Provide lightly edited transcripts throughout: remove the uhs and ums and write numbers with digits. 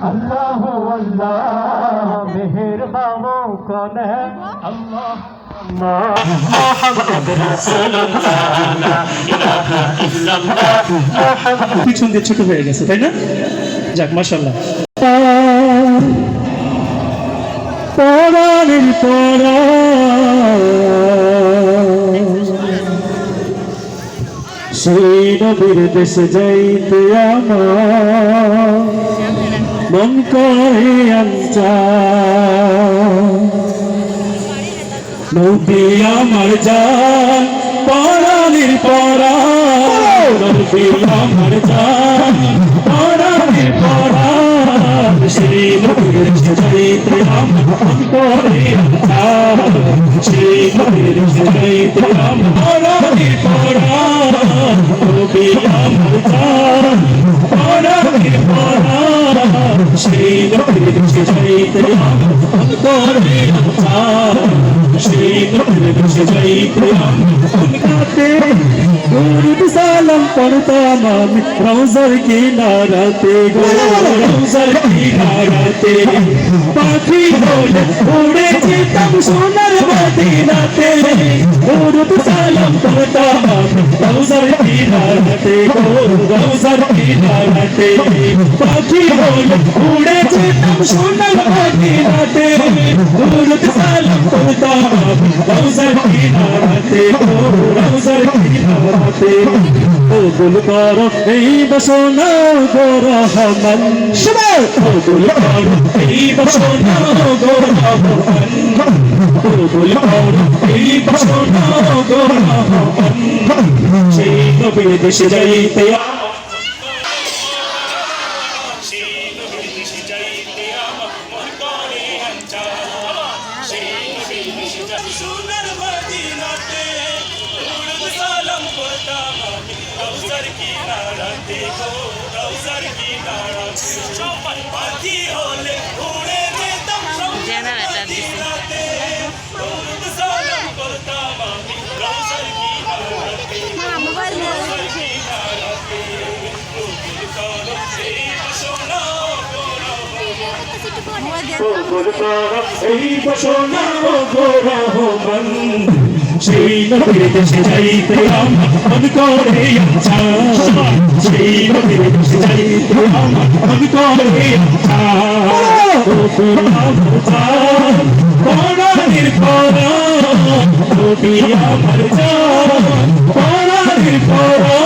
अल्लाह अल्लाह मेहरबान कौन है अल्लाह मोहम्मद रसूलुल्लाह ला इलाहा इल्लल्लाह मोहम्मद পিছন দিয়ে ছোট হয়ে গেছে তাই না যাক মাশাআল্লাহ পরাণের পরা সেই নবীর দেশে যাইতে আমার মন করে আঞ্চা নবী আমার জান পরাণের পরা নবী আমার জান পরাণের পরা সেই নবীর দেশে যাইতে আমার মন করে আঞ্চা সেই নবীর দেশে যাইতে আমার পরাণের পরা নবী আমার জান পরাণের পরা সেই নবীর দেশে যাইতে আমার মন করে আঞ্চা সেই নবীর দেশে যাইতে আমার মন কাঁপে দরুদ সালাম পড়তাম আমি রওজার কিনারাতে গো রওজার কিনারাতে পাখি হয়ে উড়ে যেতাম সোনার মদিনাতে দরুদ সালাম পড়তাম আমি রওজার কিনারাতে গো রওজার কিনারাতে পাখি হয়ে উড়ে যেতাম সোনার মদিনাতে দরুদ সালাম পড়তাম আমি রওজার কিনারাতে গো রওজার কিনারাতে ও গুল করো এই বাসনা গো রহমান ও গুল করো এই বাসনা গো রহমান ও গুল করো এই বাসনা গো রহমান সেই নবীর দেশে যাইতে সোনার মদিনাতে দরুদ সালাম পড়তাম আমি রওজার কিনারাতে গো রওজার কিনারাতে সবাই পাখি হলে উড়ে যেতাম সোনার মদিনাতে দরুদ সালাম পড়তাম আমি রওজার কিনারাতে মোবাইল রওজার কিনারাতে দরুদ সালাম সেই সোনা এই বাসনা গো রহমান সেই নবীর দেশে যাইতে আমার মন করে আচ্ছা সেই নবীর দেশে যাইতে আমার মন করে আচ্ছা ও আমার জান পরাণের পরা নবী আমার জান পরাণের পরা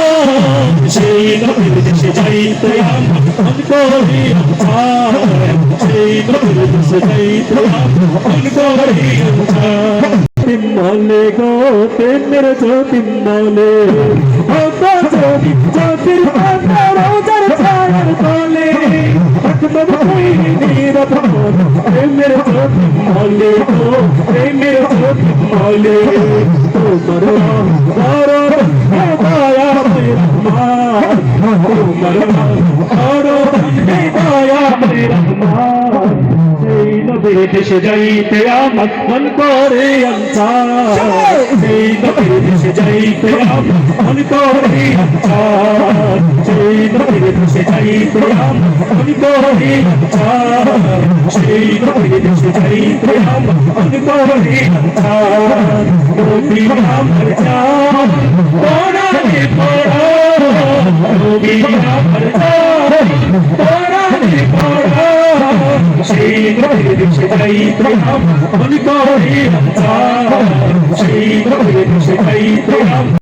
সেই নবীর দেশে যাইতে আমার মন করে আচ্ছা সেই নবীর দেশে যাইতে আমার মন করে আচ্ছা তিম্মলে গো প্রেমের জ্যোতিম্মলে ও তো জ্যোতি জ্যোতির পাতা রোজার ছায়ার তলে আকবর নীরব প্রেমের জ্যোতিম্মলে গো প্রেমের জ্যোতিম্মলে তোমার বড় দয়া রহমান তোমার বড় দয়া রহমান সেই নবীর দেশে যাইতে আমার মন করে আচ্ছা সেই নবীর দেশে যাইতে আমার মন করে আচ্ছা সেই নবীর দেশে যাইতে আমার মন করে আচ্ছা সেই নবীর দেশে যাইতে আমার মন করে আচ্ছা নবী আমার জান পরাণে পরা নবী আমার জান পরাণে পরা সেই নবীর দেশে যাইতে আমার মন করে আচ্ছা সেই নবীর দেশে যাইতে আমার